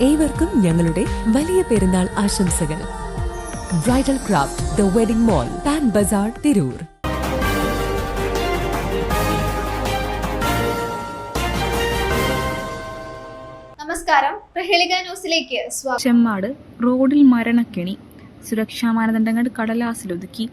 ഏവർക്കും ഞങ്ങളുടെ വലിയ പെരുന്നാൾ ആശംസകൾ. Bridal craft the wedding mall, Pan Bazaar, Tirur. നമസ്കാരം, പ്രഹേളിക ന്യൂസിലേക്ക് സ്വാഗതം. ചെമ്മാട് റോഡിൽ മരണക്കെണി, സുരക്ഷാ മാനദണ്ഡങ്ങൾ കടലാസിലൊതുക്കി.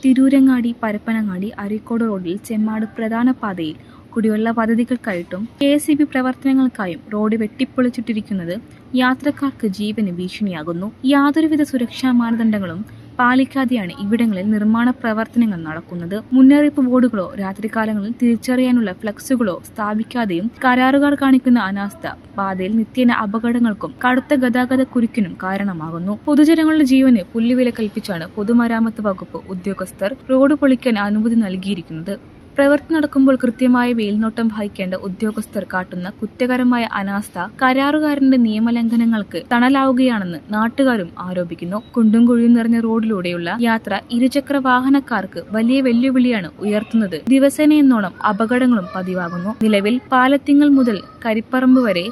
തിരൂരങ്ങാടി പരപ്പനങ്ങാടി അരീക്കോട് റോഡിൽ ചെമ്മാട് പ്രധാന പാതയിൽ കുടിവെള്ള പദ്ധതികൾക്കായിട്ടും KSEB പ്രവർത്തനങ്ങൾക്കായും റോഡ് വെട്ടിപ്പൊളിച്ചിട്ടിരിക്കുന്നത് യാത്രക്കാർക്ക് ജീവന് ഭീഷണിയാകുന്നു. യാതൊരുവിധ സുരക്ഷാ മാനദണ്ഡങ്ങളും പാലിക്കാതെയാണ് ഇവിടങ്ങളിൽ നിർമ്മാണ പ്രവർത്തനങ്ങൾ നടക്കുന്നത്. മുന്നറിയിപ്പ് ബോർഡുകളോ രാത്രികാലങ്ങളിൽ തിരിച്ചറിയാനുള്ള ഫ്ലക്സുകളോ സ്ഥാപിക്കാതെയും കരാറുകാർ കാണിക്കുന്ന അനാസ്ഥ പാതയിൽ നിത്യേന അപകടങ്ങൾക്കും കടുത്ത ഗതാഗത കുരുക്കിനും കാരണമാകുന്നു. പൊതുജനങ്ങളുടെ ജീവന് പുല്ലുവില കൽപ്പിച്ചാണ് പൊതുമരാമത്ത് വകുപ്പ് ഉദ്യോഗസ്ഥർ റോഡ് പൊളിക്കാൻ അനുമതി നൽകിയിരിക്കുന്നത്. പ്രവൃത്തി നടക്കുമ്പോൾ കൃത്യമായ മേൽനോട്ടം വഹിക്കേണ്ട ഉദ്യോഗസ്ഥർ കാട്ടുന്ന കുറ്റകരമായ അനാസ്ഥ കരാറുകാരന്റെ നിയമലംഘനങ്ങൾക്ക് തണലാവുകയാണെന്ന് നാട്ടുകാരും ആരോപിക്കുന്നു. കുണ്ടും കുഴിയും നിറഞ്ഞ റോഡിലൂടെയുള്ള യാത്ര ഇരുചക്ര വാഹനക്കാർക്ക് വലിയ വെല്ലുവിളിയാണ് ഉയർത്തുന്നത്. ദിവസേന എന്നോണം അപകടങ്ങളും പതിവാകുന്നു. നിലവിൽ പാലത്തിങ്ങൽ മുതൽ കരിപ്പറമ്പ് വരെ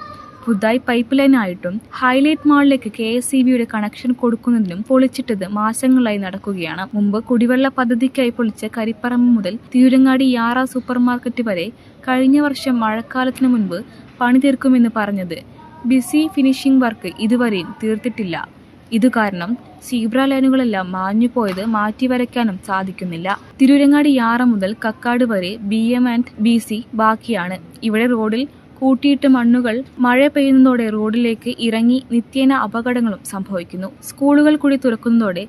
പുതുതായി പൈപ്പ് ലൈൻ ആയിട്ടും ഹൈലൈറ്റ് മാളിലേക്ക് KSEBയുടെ കണക്ഷൻ കൊടുക്കുന്നതിനും പൊളിച്ചിട്ടത് മാസങ്ങളായി നടക്കുകയാണ്. മുമ്പ് കുടിവെള്ള പദ്ധതിക്കായി പൊളിച്ച കരിപ്പറമ്പ് മുതൽ തിരൂരങ്ങാടി യാറ സൂപ്പർ മാർക്കറ്റ് വരെ കഴിഞ്ഞ വർഷം മഴക്കാലത്തിന് മുൻപ് പണി തീർക്കുമെന്ന് പറഞ്ഞത് ബിസി ഫിനിഷിംഗ് വർക്ക് ഇതുവരെയും തീർത്തിട്ടില്ല. ഇതുകാരണം സീബ്ര ലൈനുകളെല്ലാം മാഞ്ഞുപോയത് മാറ്റിവരയ്ക്കാനും സാധിക്കുന്നില്ല. തിരൂരങ്ങാടി യാറ മുതൽ കക്കാട് വരെ BM&BC ബാക്കിയാണ്. ഇവിടെ റോഡിൽ കൂട്ടിയിട്ട് മണ്ണുകൾ മഴ പെയ്യുന്നതോടെ റോഡിലേക്ക് ഇറങ്ങി നിത്യേന അപകടങ്ങളും സംഭവിക്കുന്നു. സ്കൂളുകൾ കൂടി തുറക്കുന്നതോടെ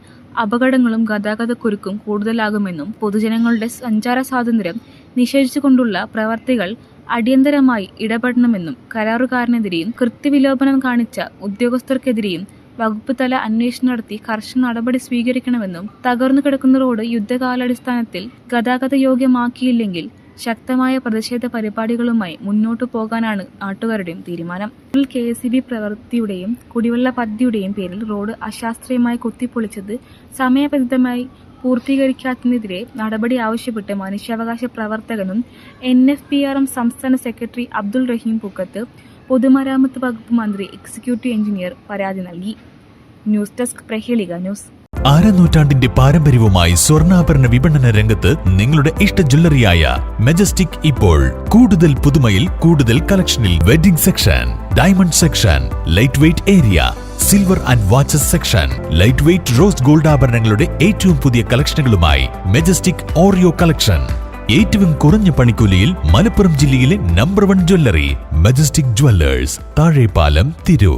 അപകടങ്ങളും ഗതാഗതക്കുരുക്കും കൂടുതലാകുമെന്നും പൊതുജനങ്ങളുടെ സഞ്ചാര സ്വാതന്ത്ര്യം നിഷേധിച്ചുകൊണ്ടുള്ള പ്രവർത്തികൾ അടിയന്തരമായി ഇടപെടണമെന്നും കരാറുകാരനെതിരെയും കൃത്യവിലോപനം കാണിച്ച ഉദ്യോഗസ്ഥർക്കെതിരെയും വകുപ്പ് തല അന്വേഷണം നടത്തി കർശന നടപടി സ്വീകരിക്കണമെന്നും തകർന്നു കിടക്കുന്ന റോഡ് യുദ്ധകാലാടിസ്ഥാനത്തിൽ ഗതാഗത യോഗ്യമാക്കിയില്ലെങ്കിൽ ശക്തമായ പ്രതിഷേധ പരിപാടികളുമായി മുന്നോട്ടു പോകാനാണ് നാട്ടുകാരുടെയും തീരുമാനം. KSEB പ്രവൃത്തിയുടെയും കുടിവെള്ള പദ്ധതിയുടെയും പേരിൽ റോഡ് അശാസ്ത്രീയമായി കുത്തിപ്പൊളിച്ചത് സമയബന്ധിതമായി പൂർത്തീകരിക്കാത്തതിനെതിരെ നടപടി ആവശ്യപ്പെട്ട് മനുഷ്യാവകാശ പ്രവർത്തകനും NFPRM സംസ്ഥാന സെക്രട്ടറി അബ്ദുൾ റഹീം പൂക്കത്ത് പൊതുമരാമത്ത് വകുപ്പ് മന്ത്രി എക്സിക്യൂട്ടീവ് എഞ്ചിനീയർ പരാതി നൽകി. ന്യൂസ് ഡെസ്ക്, പ്രഹേളിക ന്യൂസ്. നൂറ്റാണ്ടിന്റെ പാരമ്പര്യവുമായി സ്വർണ്ണാഭരണ വിപണന രംഗത്ത് നിങ്ങളുടെ ഇഷ്ട ജ്വല്ലറിയായ മെജസ്റ്റിക് ഇപ്പോൾ കൂടുതൽ പുതുമയിൽ കൂടുതൽ കളക്ഷനിൽ. Wedding section, diamond section, light weight area, silver and watches section, light weight rose gold ആഭരണങ്ങളുടെ ഏറ്റവും പുതിയ കളക്ഷനുകളുമായി മെജസ്റ്റിക് ഓറിയോ കളക്ഷൻ. ഏറ്റവും കുറഞ്ഞ പണിക്കൂലിയിൽ മലപ്പുറം ജില്ലയിലെ number 1 jewellery majestic Jewellers, Thazhepalam, Tirur.